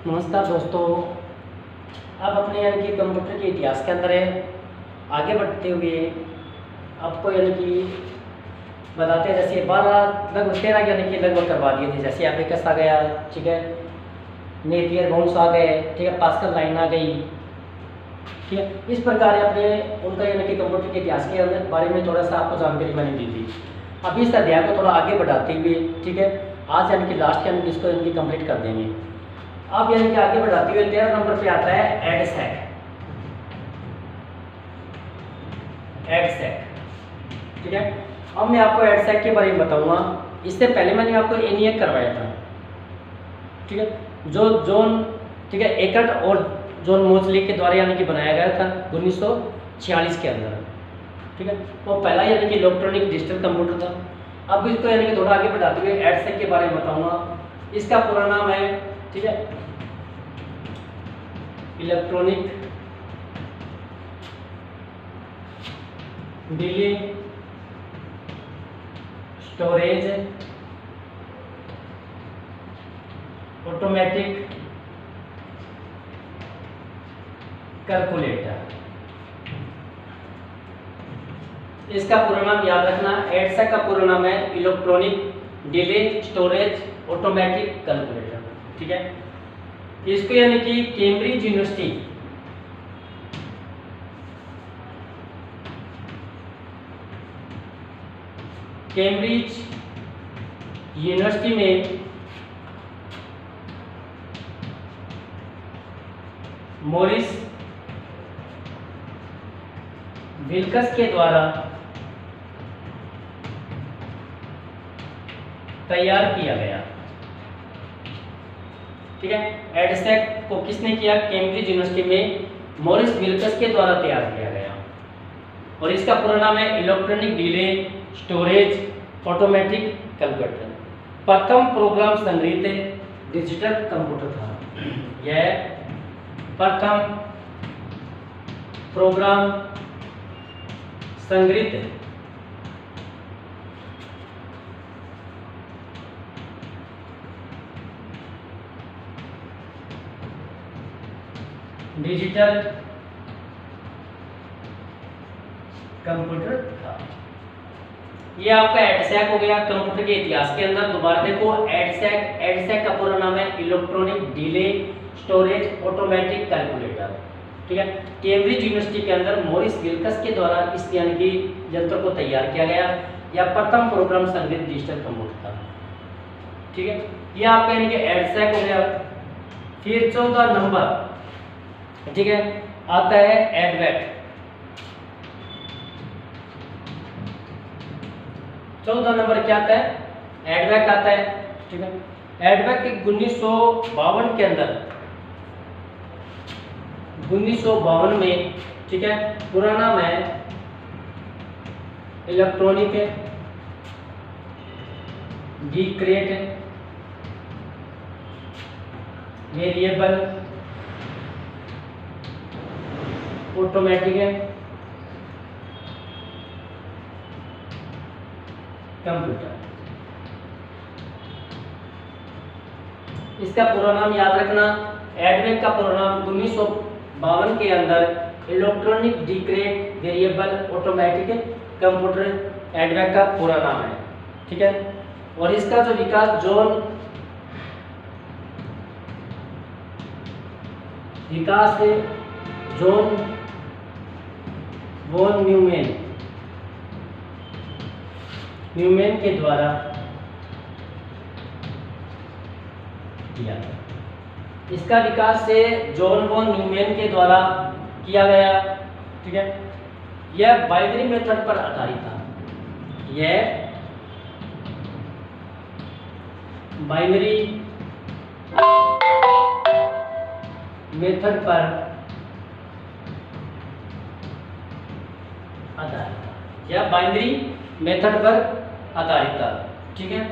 नमस्कार दोस्तों। अब अपने यानी कि कंप्यूटर के इतिहास के अंदर है आगे बढ़ते हुए आपको यानी कि बताते हैं। जैसे 12 लगभग 13 यानी कि लगभग करवा दिए थे। जैसे एबेकस आ गया, ठीक है, नेपियर बाउंस आ गए, ठीक है, पास्कल लाइन आ गई, ठीक है। इस प्रकार अपने उनका यानी कि कंप्यूटर के इतिहास के अंदर बारे में थोड़ा सा आपको जानकारी मैंने दी थी। अब इस अध्याय को थोड़ा आगे बढ़ाते हुए, ठीक है, आज यानी कि लास्ट यानी कि इसको यानी कि कंप्लीट कर देंगे। अब यानी कि आगे बढ़ाते हुए 13 नंबर पे आता है एडसेक। ठीक है, अब मैं आपको एडसेक के बारे में बताऊंगा। इससे पहले मैंने आपको एनिएक करवाया था, ठीक है, जो जॉन, ठीक है, एकर्ट और जॉन मोजली के द्वारा यानी कि बनाया गया था 1946 के अंदर, ठीक है। वो पहला यानी कि इलेक्ट्रॉनिक डिजिटल कंप्यूटर था। अब इसको यानी कि थोड़ा आगे बढ़ाते हुए एडसेक के बारे में बताऊंगा। इसका पूरा नाम है, ठीक है, electronic delay storage automatic calculator. इसका पूरा नाम याद रखना, एडसेक का पूरा नाम है electronic delay storage automatic calculator, ठीक है। इसको यानी कि कैम्ब्रिज यूनिवर्सिटी में मॉरिस विल्कस के द्वारा तैयार किया गया, ठीक है। एडसेक को किसने किया? कैम्ब्रिज यूनिवर्सिटी में मॉरिस विल्कस के द्वारा तैयार किया गया और इसका पूरा नाम है electronic delay storage automatic calculator. प्रथम प्रोग्राम संग्रहित डिजिटल कंप्यूटर था। यह प्रथम प्रोग्राम संग्रहित डिजिटल कंप्यूटर था। ये आपका एडसेक हो गया कंप्यूटर के इतिहास के अंदर। दोबारा देखो, एडसेक का पूरा नाम है electronic delay storage automatic calculator, ठीक है। कैम्ब्रिज यूनिवर्सिटी के अंदर मॉरिस विल्कस के द्वारा इस यानी कि यंत्र को तैयार किया गया। यह प्रथम प्रोग्राम संग्रहित डिजिटल कंप्यूटर था, ठीक है। ये आपका यानी कि एडसेक हो गया। फिर 14 नंबर, ठीक है, आता है एडवेक। 14 नंबर क्या आता है? एडवेक आता है, ठीक है। एडवेक के 1952 के अंदर, 1952 में, ठीक है, पूरा नाम है इलेक्ट्रॉनिक डिक्रेट वेरिएबल ऑटोमेटिक कंप्यूटर। इसका पूरा नाम याद रखना। एडवेक का पूरा नाम 1952 के अंदर इलेक्ट्रॉनिक डिक्रेट वेरिएबल ऑटोमेटिक कंप्यूटर एडवेक का पूरा नाम है, ठीक है। और इसका जो विकास जॉन वॉन न्यूमैन के द्वारा किया गया। इसका विकास से जॉन वॉन न्यूमैन के द्वारा किया गया, ठीक है। यह बाइनरी मेथड पर आधारित था। यह बाइनरी मेथड पर आधारित था। यह बाइनरी मेथड पर आधारित था, ठीक है।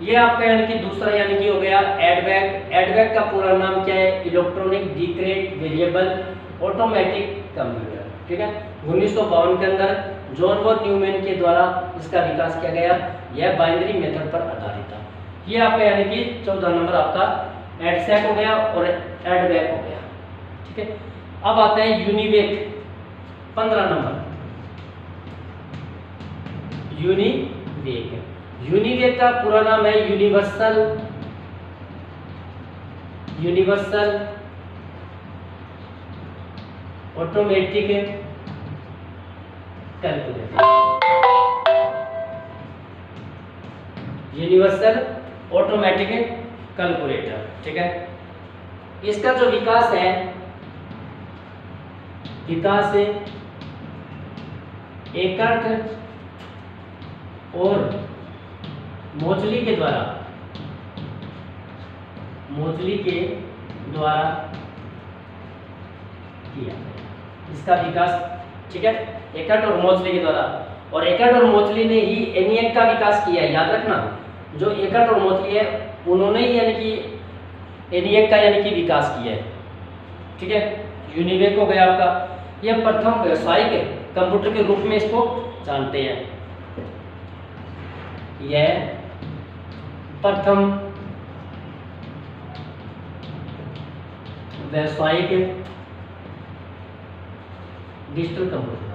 ये आपका यानी कि दूसरा यानी कि हो गया एडवेक। एडवेक का पूरा नाम क्या है? इलेक्ट्रॉनिक डिक्रेट वेरिएबल ऑटोमेटिक कंप्यूटर, ठीक है। 1952 के अंदर जॉन वॉन न्यूमैन के द्वारा इसका विकास किया गया। यह बाइनरी मेथड पर आधारित था। ये आपका यानी कि 14 नंबर आपका एडसेक हो गया और एडवेक हो गया। ठीक है, अब आता है यूनिवेक 15 नंबर। यूनिवेक का पूरा नाम है universal automatic calculator. Universal automatic calculator. ठीक है, इसका जो विकास है एकर्ट और मोचली के द्वारा किया इसका विकास। ठीक है, एकर्ट और मोचली के द्वारा, और एकर्ट और मोचली ने ही एनिएक का विकास किया है। याद रखना, जो एकर्ट और मोचली है उन्होंने ही यानी कि एनिएक का यानी कि विकास किया है। ठीक है, यूनिवेक हो गया आपका। यह प्रथम व्यावसायिक कंप्यूटर के रूप में इसको जानते हैं। यह प्रथम व्यावसायिक डिजिटल कंप्यूटर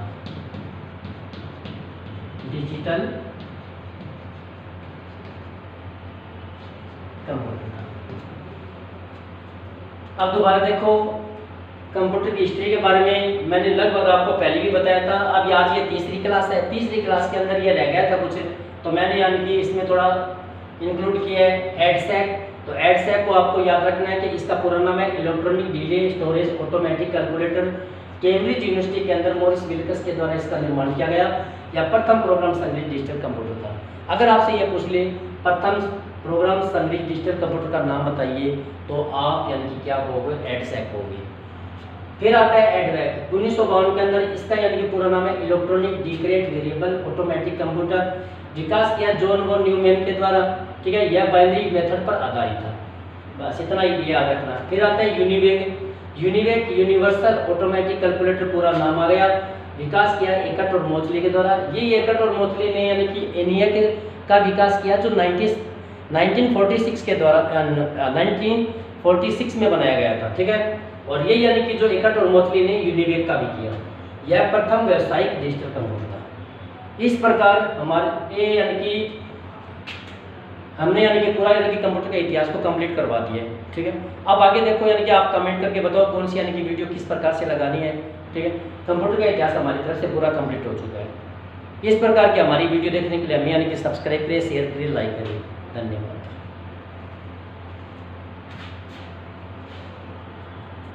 अब दोबारा देखो, कंप्यूटर की हिस्ट्री के बारे में मैंने लगभग आपको पहले भी बताया था। अब आज ये तीसरी क्लास है, तीसरी क्लास के अंदर ये रह गया था कुछ, तो मैंने यानी कि इसमें थोड़ा इंक्लूड किया है एडसेक। तो एडसेक को आपको याद रखना है कि इसका पूरा नाम है electronic delay storage automatic calculator. Cambridge university के अंदर मॉरिस विल्कस के द्वारा इसका निर्माण किया गया। यह प्रथम प्रोग्राम संग्रहित डिजिटल कंप्यूटर था। अगर आपसे यह पूछ ले प्रथम प्रोग्राम संग्रहित डिजिटल कंप्यूटर का नाम बताइए, तो आप यानी कि क्या कहोगे? एडसेक होगी। फिर आता है एडवेक। 1952 के अंदर इसका यानी कि पूरा नाम है इलेक्ट्रॉनिक डिक्रेट वेरिएबल ऑटोमेटिक कंप्यूटर। विकास किया जॉन वॉन न्यूमैन के द्वारा। ठीक है, यह बाइनरी मेथड पर आधारित था। बस इतना ही याद रखना। फिर आता है यूनिवेक। यूनिवर्सल ऑटोमेटिक कैलकुलेटर पूरा नाम आ गया। विकास किया एकर्ट और मोचली के द्वारा। ये एकर्ट और मोचली ने यानी कि एनिएक का विकास किया, जो 1946 के द्वारा 1946 में बनाया गया था। ठीक है, और ये यानी कि जो एकर्ट और मोचली ने यूनिवेक का भी किया। यह प्रथम व्यावसायिक डिजिटल कंप्यूटर था। इस प्रकार हमारे यानी कि हमने यानी कि पूरा यानी कि कंप्यूटर के इतिहास को कंप्लीट करवा दिया है। ठीक है, अब आगे देखो यानी कि आप कमेंट करके बताओ कौन सी यानी कि वीडियो किस प्रकार से लगानी है। ठीक है, कंप्यूटर का इतिहास हमारी तरफ से पूरा कंप्लीट हो चुका है। इस प्रकार की हमारी वीडियो देखने के लिए हमें यानी कि सब्सक्राइब करें, शेयर करें, लाइक करें। धन्यवाद।